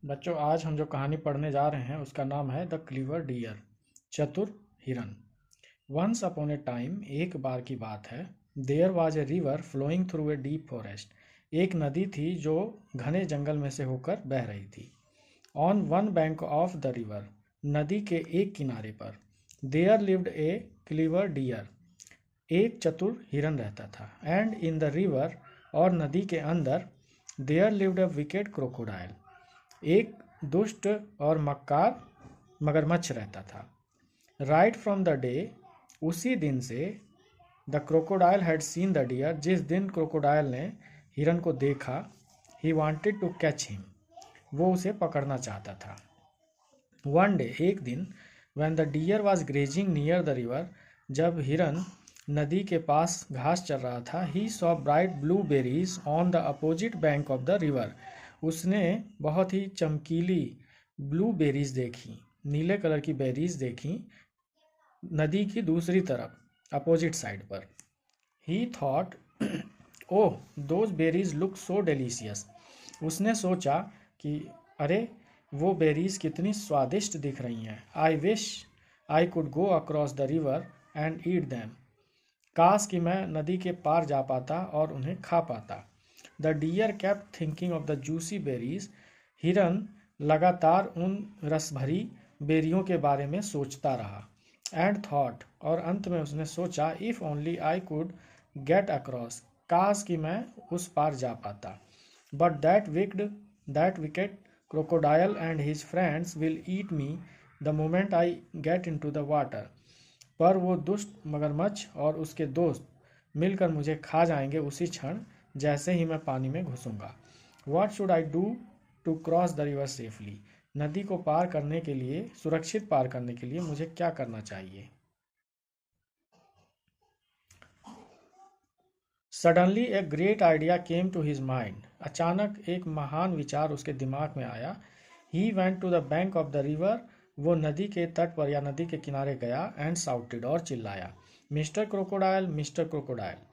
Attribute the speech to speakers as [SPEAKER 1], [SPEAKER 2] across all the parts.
[SPEAKER 1] बच्चों, आज हम जो कहानी पढ़ने जा रहे हैं उसका नाम है द क्लीवर डियर, चतुर हिरन। वंस अपॉन ए टाइम, एक बार की बात है, there was a river flowing through a deep forest. एक नदी थी जो घने जंगल में से होकर बह रही थी। On one bank of the river, नदी के एक किनारे पर, there lived a clever deer, एक चतुर हिरन रहता था। एंड इन द रिवर, और नदी के अंदर, there lived a wicked crocodile, एक दुष्ट और मक्कार मगरमच्छ रहता था। राइट फ्रॉम द डे, उसी दिन से, the crocodile had seen the deer, जिस दिन क्रोकोडाइल ने हिरन को देखा, he wanted to catch him, वो उसे पकड़ना चाहता था। वन डे, एक दिन, when the deer was grazing near the river, जब हिरन नदी के पास घास चर रहा था, he saw bright blue berries on the opposite bank of the river, उसने बहुत ही चमकीली ब्लू बेरीज देखी, नीले कलर की बेरीज देखी, नदी की दूसरी तरफ, अपोजिट साइड पर। ही thought, oh those berries look so delicious, उसने सोचा कि अरे वो बेरीज कितनी स्वादिष्ट दिख रही हैं। I wish I could go across the river and eat them, काश कि मैं नदी के पार जा पाता और उन्हें खा पाता। The deer kept thinking of the juicy berries, हिरन लगातार उन रसभरी बेरियों के बारे में सोचता रहा। एंड थॉट, और अंत में उसने सोचा, if only I could get across, काश कि मैं उस पार जा पाता। But that wicked crocodile and his friends will eat me the moment I get into the water, पर वो दुष्ट मगरमच्छ और उसके दोस्त मिलकर मुझे खा जाएंगे उसी क्षण जैसे ही मैं पानी में घुसूंगा। What should I do to cross the river safely, नदी को पार करने के लिए, सुरक्षित पार करने के लिए मुझे क्या करना चाहिए। Suddenly a great idea came to his mind, अचानक एक महान विचार उसके दिमाग में आया। He went to the bank of the river, वो नदी के तट पर या नदी के किनारे गया। एंड साउटेड, और चिल्लाया, mister crocodile, mister crocodile.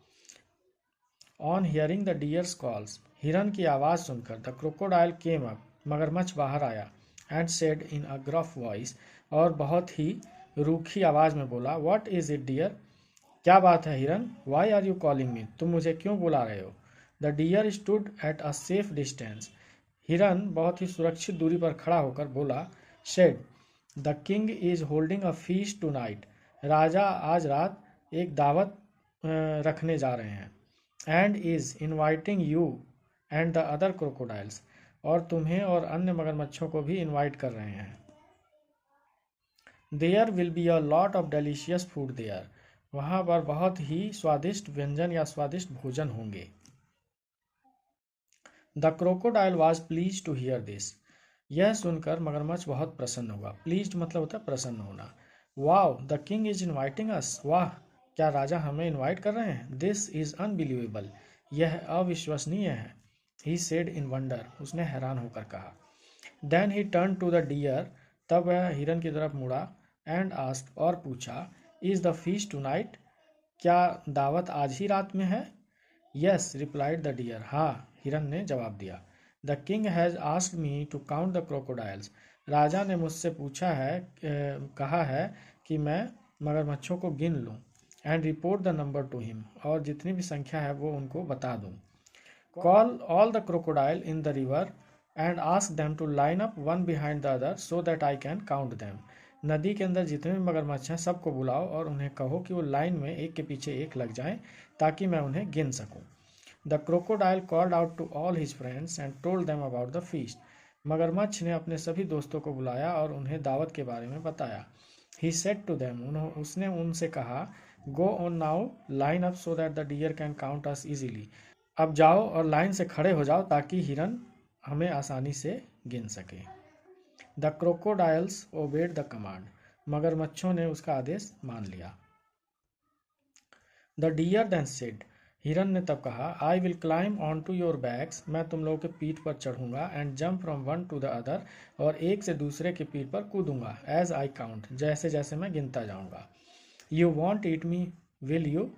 [SPEAKER 1] On hearing the dears calls, हिरन की आवाज़ सुनकर, द क्रोकोडाइल केम अप, मगरमच्छ बाहर आया। And said in a gruff voice, और बहुत ही रूखी आवाज़ में बोला, व्हाट इज इट डियर, क्या बात है हिरन, why are you calling me, तुम मुझे क्यों बुला रहे हो। The deer stood at a safe distance, हिरन बहुत ही सुरक्षित दूरी पर खड़ा होकर बोला, said, the king is holding a feast tonight, राजा आज रात एक दावत रखने जा रहे हैं। And is inviting you and the other crocodiles, और तुम्हें और अन्य मगरमच्छों को भी इनवाइट कर रहे हैं। There will be a lot of delicious food there, वहाँ पर बहुत ही स्वादिष्ट व्यंजन या स्वादिष्ट भोजन होंगे। The crocodile was pleased to hear this, यह सुनकर मगरमच्छ बहुत प्रसन्न हुआ। प्लीज्ड मतलब होता है प्रसन्न होना। Wow, the king is inviting us, वाह क्या राजा हमें इनवाइट कर रहे हैं। दिस इज अनबिलीवेबल, यह अविश्वसनीय है। ही सेड इन वंडर, उसने हैरान होकर कहा। Then he turn to the deer, तब वह हिरन की तरफ मुड़ा। एंड आस्क्ड, और पूछा, is the feast tonight, क्या दावत आज ही रात में है। यस रिप्लाइड द डियर, हाँ हिरन ने जवाब दिया। The king has asked me to count the crocodiles, राजा ने मुझसे पूछा है, कहा है कि मैं मगरमच्छों को गिन लूँ। And report the number to him, और जितनी भी संख्या है वो उनको बता दूँ। Call all the crocodile in the river and ask them to line up one behind the other so that I can count them, नदी के अंदर जितने भी मगरमच्छ हैं सबको बुलाओ और उन्हें कहो कि वो लाइन में एक के पीछे एक लग जाएं ताकि मैं उन्हें गिन सकूं। The crocodile called out to all his friends and told them about the feast, मगरमच्छ ने अपने सभी दोस्तों को बुलाया और उन्हें दावत के बारे में बताया। ही सेड टू देम, उसने उनसे कहा, go on now line up so that the deer can count us easily, अब जाओ और लाइन से खड़े हो जाओ ताकि हिरन हमें आसानी से गिन सके। The crocodiles obeyed the command, मगरमच्छों ने उसका आदेश मान लिया। द डियर देन सेड, हिरन ने तब कहा, I will climb on to your backs, मैं तुम लोगों के पीठ पर चढ़ूंगा। And jump from one to the other, और एक से दूसरे के पीठ पर कूदूंगा। एज आई काउंट, जैसे जैसे मैं गिनता जाऊंगा। You want eat me will you,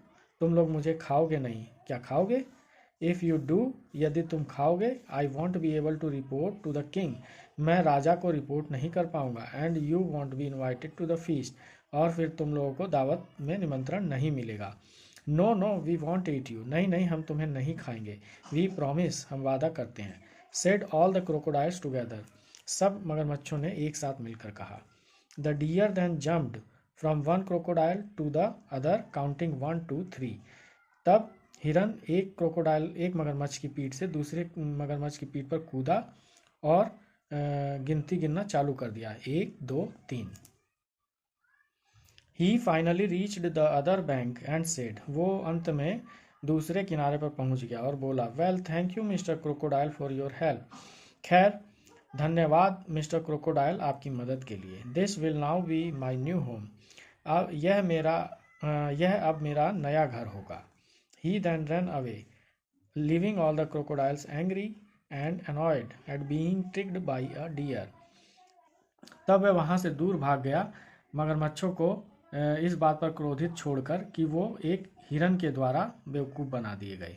[SPEAKER 1] तुम लोग मुझे खाओगे नहीं, क्या खाओगे। इफ़ यू डू, यदि तुम खाओगे, I won't be able to report to the king, मैं राजा को रिपोर्ट नहीं कर पाऊंगा, and you won't be invited to the feast, और फिर तुम लोगों को दावत में निमंत्रण नहीं मिलेगा। No no we won't eat you, नहीं नहीं हम तुम्हें नहीं खाएंगे। वी प्रॉमिस, हम वादा करते हैं। Said all the crocodiles together, सब मगरमच्छों ने एक साथ मिलकर कहा। The deer then jumped from one crocodile to the other counting 1 2 3, तब हिरन एक मगरमच्छ की पीठ से दूसरे मगरमच्छ की पीठ पर कूदा और गिनती गिनना चालू कर दिया, 1 2 3। He finally reached the other bank and said, वो अंत में दूसरे किनारे पर पहुंच गया और बोला, well thank you mister crocodile for your help, खैर धन्यवाद मिस्टर क्रोकोडाइल आपकी मदद के लिए। This will now be my new home, अब यह अब मेरा नया घर होगा। He then ran away, leaving all the crocodiles angry and annoyed at being tricked by a deer. तब वह वहां से दूर भाग गया, मगरमच्छों को इस बात पर क्रोधित छोड़कर कि वो एक हिरन के द्वारा बेवकूफ़ बना दिए गए।